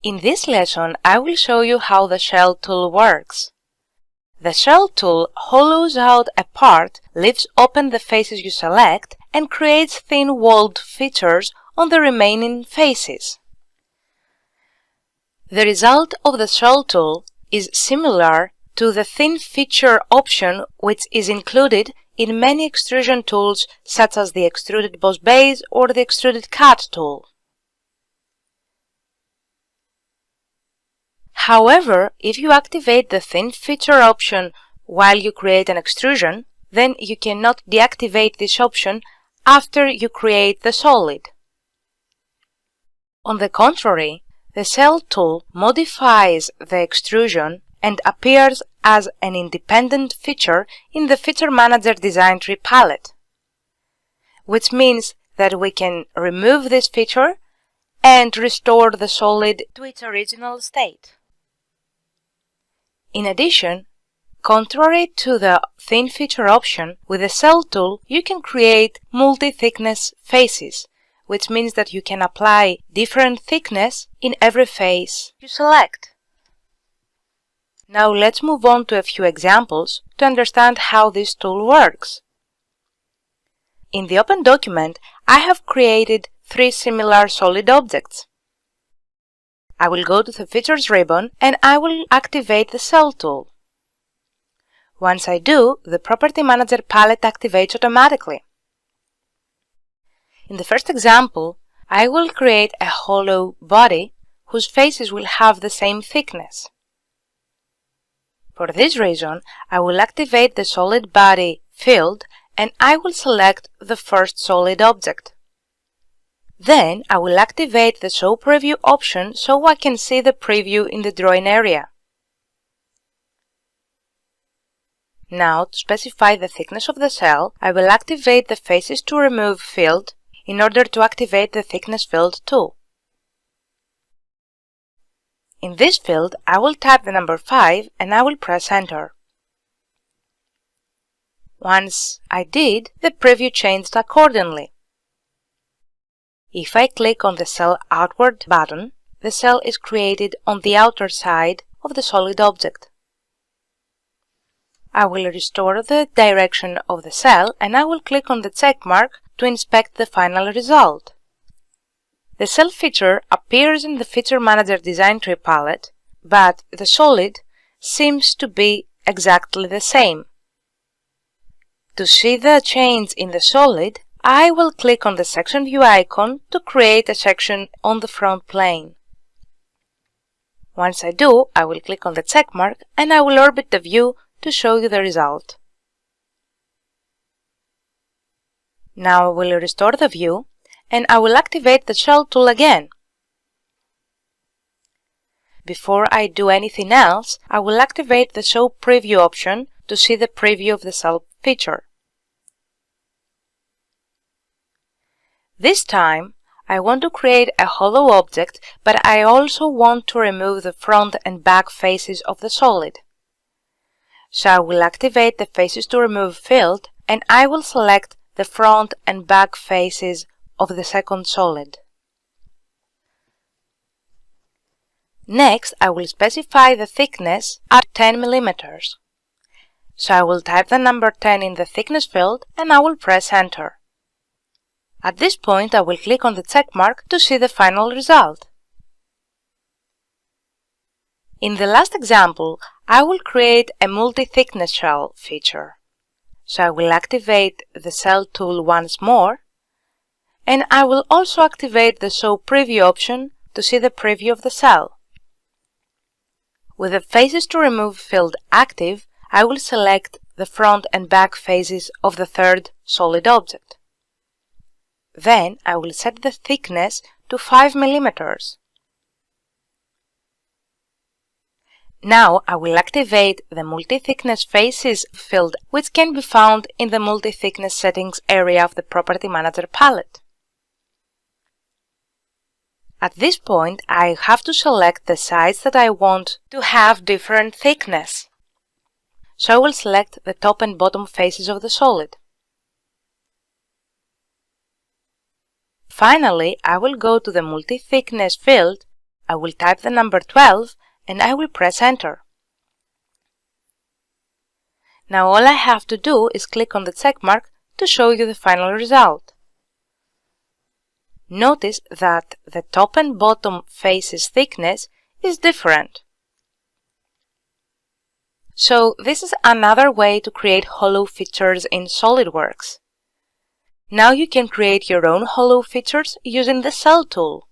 In this lesson, I will show you how the Shell tool works. The Shell tool hollows out a part, leaves open the faces you select, and creates thin-walled features on the remaining faces. The result of the Shell tool is similar to the thin feature option, which is included in many extrusion tools such as the extruded boss base or the extruded cut tool. However, if you activate the thin feature option while you create an extrusion, then you cannot deactivate this option after you create the solid. On the contrary, the Shell tool modifies the extrusion and appears as an independent feature in the Feature Manager design tree palette, which means that we can remove this feature and restore the solid to its original state. In addition, contrary to the thin feature option, with the Shell tool you can create multi-thickness faces, which means that you can apply different thickness in every face you select. Now let's move on to a few examples to understand how this tool works. In the open document, I have created 3 similar solid objects. I will go to the Features ribbon and I will activate the Shell tool. Once I do, the Property Manager palette activates automatically. In the first example, I will create a hollow body whose faces will have the same thickness. For this reason, I will activate the Solid Body field and I will select the first solid object. Then I will activate the Show Preview option so I can see the preview in the drawing area. Now, to specify the thickness of the shell, I will activate the Faces to Remove field in order to activate the Thickness field too. In this field, I will type the number 5 and I will press Enter. Once I did, the preview changed accordingly. If I click on the Shell Outward button, the shell is created on the outer side of the solid object. I will restore the direction of the shell and I will click on the check mark to inspect the final result. The shell feature appears in the Feature Manager design tree palette, but the solid seems to be exactly the same. To see the change in the solid, I will click on the Section View icon to create a section on the front plane. Once I do, I will click on the check mark and I will orbit the view to show you the result. Now I will restore the view and I will activate the Shell tool again. Before I do anything else, I will activate the Show Preview option to see the preview of the shell feature. This time, I want to create a hollow object, but I also want to remove the front and back faces of the solid. So I will activate the Faces to Remove field and I will select the front and back faces of the second solid. Next, I will specify the thickness at 10 mm. So I will type the number 10 in the Thickness field and I will press Enter. At this point, I will click on the check mark to see the final result. In the last example, I will create a multi-thickness shell feature. So I will activate the Shell tool once more, and I will also activate the Show Preview option to see the preview of the shell. With the Faces to Remove field active, I will select the front and back faces of the third solid object. Then I will set the thickness to 5 mm. Now I will activate the Multi-Thickness Faces field, which can be found in the Multi-Thickness Settings area of the Property Manager palette. At this point, I have to select the sides that I want to have different thickness. So I will select the top and bottom faces of the solid. Finally, I will go to the Multi-Thickness field I will type the number 12 and I will press enter. Now all I have to do is click on the checkmark to show you the final result. Notice that the top and bottom faces thickness is different. So this is another way to create hollow features in Solidworks. Now you can create your own hollow features using the Cell tool.